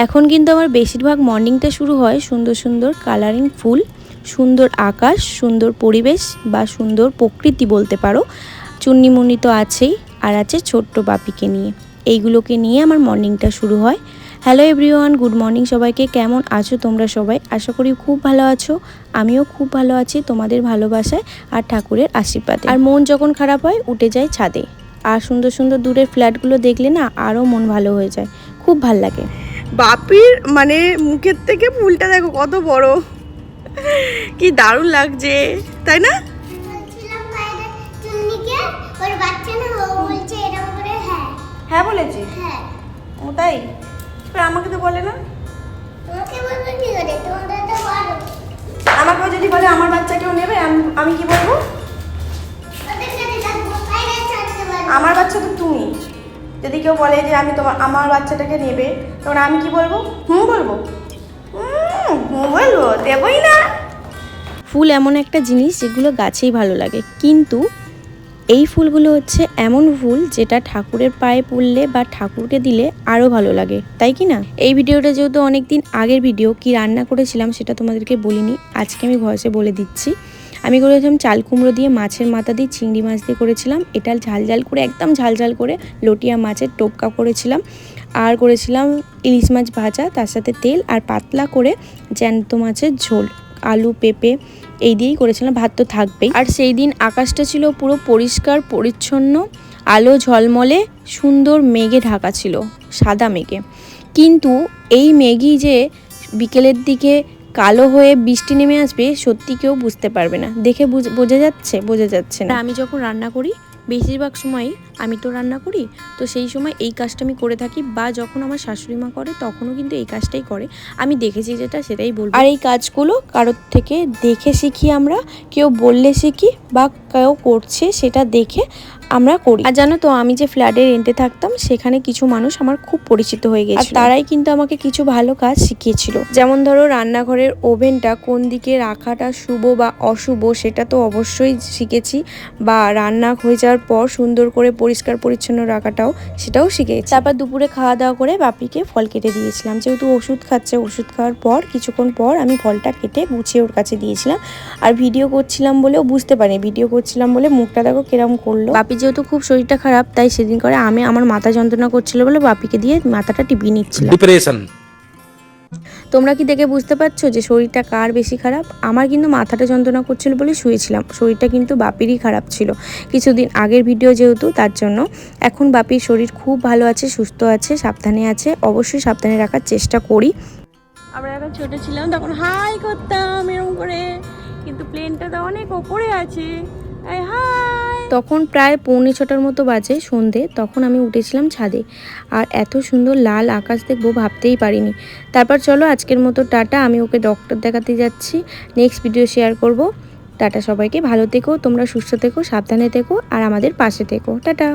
এখন কিন্তু আমার বেশিরভাগ মর্নিংটা শুরু হয় সুন্দর সুন্দর কালারিং ফুল, সুন্দর আকাশ, সুন্দর পরিবেশ বা সুন্দর প্রকৃতি বলতে পারো। চুন্নিমুন্নি তো আছেই, আর আছে ছোট্ট বাপিকে নিয়ে। এইগুলোকে নিয়ে আমার মর্নিংটা শুরু হয়। হ্যালো এভরিওয়ান, গুড মর্নিং সবাইকে। কেমন আছো তোমরা সবাই? আশা করি খুব ভালো আছো। আমিও খুব ভালো আছি তোমাদের ভালোবাসায় আর ঠাকুরের আশীর্বাদে। আর মন যখন খারাপ হয় উঠে যায় ছাদে, আর সুন্দর সুন্দর দূরের ফ্ল্যাটগুলো দেখলে না আরও মন ভালো হয়ে যায়, খুব ভাল লাগে। বাপির মানে মুখের থেকে ফুলটা দেখো কত বড়, কি দারুণ লাগছে তাই না? হ্যাঁ বলেছি, ও তাই? আমাকে তো বলে না। আমাকেও যদি বলে আমার বাচ্চাকেও নেবে, আমি কি বলবো? আমার বাচ্চা তো তুমি। যদি কেউ বলে যে আমার বাচ্চাটাকে নেবে, তখন আমি কি বলবো? বলবো, বলবো, দেবই না। ফুল এমন একটা জিনিস যেগুলো গাছেই ভালো লাগে, কিন্তু এই ফুলগুলো হচ্ছে এমন ফুল যেটা ঠাকুরের পায়ে পড়লে বা ঠাকুরকে দিলে আরও ভালো লাগে, তাই কি না? এই ভিডিওটা যেহেতু অনেক দিন আগের ভিডিও, কি রান্না করেছিলাম সেটা তোমাদেরকে বলিনি, আজকে আমি ভয়েসে বলে দিচ্ছি। আমি করেছিলাম চাল কুমড়ো দিয়ে, মাছের মাথা দিয়ে, চিংড়ি মাছ দিয়ে করেছিলাম। এটা ঝালঝাল করে, একদম ঝালঝাল করে লটিয়া মাছের টোপকা করেছিলাম। আর করেছিলাম ইলিশ মাছ ভাজা, তার সাথে তেল, আর পাতলা করে জ্যান্ত মাছের ঝোল, আলু পেঁপে এই দিয়েই করেছিলাম। ভাত তো থাকবেই। আর সেই দিন আকাশটা ছিল পুরো পরিষ্কার পরিচ্ছন্ন, আলো ঝলমলে, সুন্দর মেঘে ঢাকা ছিল, সাদা মেঘে। কিন্তু এই মেঘই যে বিকেলের দিকে কালো হয়ে বৃষ্টি নেমে আসবে সত্যি কেউ বুঝতে পারবে না। দেখে বোঝা যাচ্ছে না। আমি যখন রান্না করি, বেশিরভাগ সময়ই আমি তো রান্না করি, তো সেই সময় এই কাজটা আমি করে থাকি, বা যখন আমার শাশুড়ি মা করে তখনও কিন্তু এই কাজটাই করে। আমি দেখেছি যেটা সেটাই বলবো। আর এই কাজগুলো কারোর থেকে দেখে শিখি আমরা, কেউ বললে শিখি, বা কেউ করছে সেটা দেখে আমরা করি। আর জানো তো, আমি যে ফ্ল্যাটে রেন্টে থাকতাম সেখানে কিছু মানুষ আমার খুব পরিচিত হয়ে গেছে, আর তারাই কিন্তু আমাকে কিছু ভালো কাজ শিখিয়েছিল। যেমন ধরো, রান্নাঘরের ওভেনটা কোন দিকে রাখাটা শুভ বা অশুভ সেটা তো অবশ্যই শিখেছি, বা রান্না হয়ে যাওয়ার পর সুন্দর করে পরিষ্কার পরিচ্ছন্ন রাখাটাও সেটাও শিখেছি। তারপর দুপুরে খাওয়া দাওয়া করে বাপিকে ফল কেটে দিয়েছিলাম, যেহেতু ওষুধ খাচ্ছে। ওষুধ খাওয়ার পর কিছুক্ষণ পর আমি ফলটা কেটে গুছিয়ে ওর কাছে দিয়েছিলাম। আর ভিডিও করছিলাম বলেও বুঝতে পারিনি, ভিডিও করছিলাম বলে মুখটা দেখো কিরম করলো। বাপি যেহেতু খুব শরীরটা খারাপ, তাই সেদিন করে আমার মাথা যন্ত্রণা করছিল বলে বাপিকে দিয়ে মাথাটা টিপিয়ে নিচ্ছিলাম। ডিপ্রেশন। তোমরা কি দেখে বুঝতে পারছো যে শরীরটা কার বেশি খারাপ? আমার কিন্তু মাথাটা যন্ত্রণা করছিল বলে শুয়েছিলাম, শরীরটা কিন্তু বাপিরই খারাপ ছিল। কিছুদিন আগের ভিডিও যেহেতু, তার জন্য। এখন বাপির শরীর খুব ভালো আছে, সুস্থ আছে, সাবধানে আছে। অবশ্যই সাবধানে রাখার চেষ্টা করি। আমরা যখন ছোট ছিলাম তখন হাই করতাম এরকম করে, কিন্তু প্লেনটা তো অনেক ওপরে আছে। তখন প্রায় 5:45 মতো বাজে, সন্ধে। তখন আমি উঠেছিলাম ছাদে, আর এত সুন্দর লাল আকাশ দেখবো ভাবতেই পারিনি। তারপর চলো আজকের মতো টাটা, আমি ওকে ডক্টর দেখাতে যাচ্ছি, নেক্সট ভিডিও শেয়ার করব। টাটা সবাইকে, ভালো থেকো তোমরা, সুস্থ থেকো, সাবধানে থেকো, আর আমাদের পাশে থেকো। টাটা।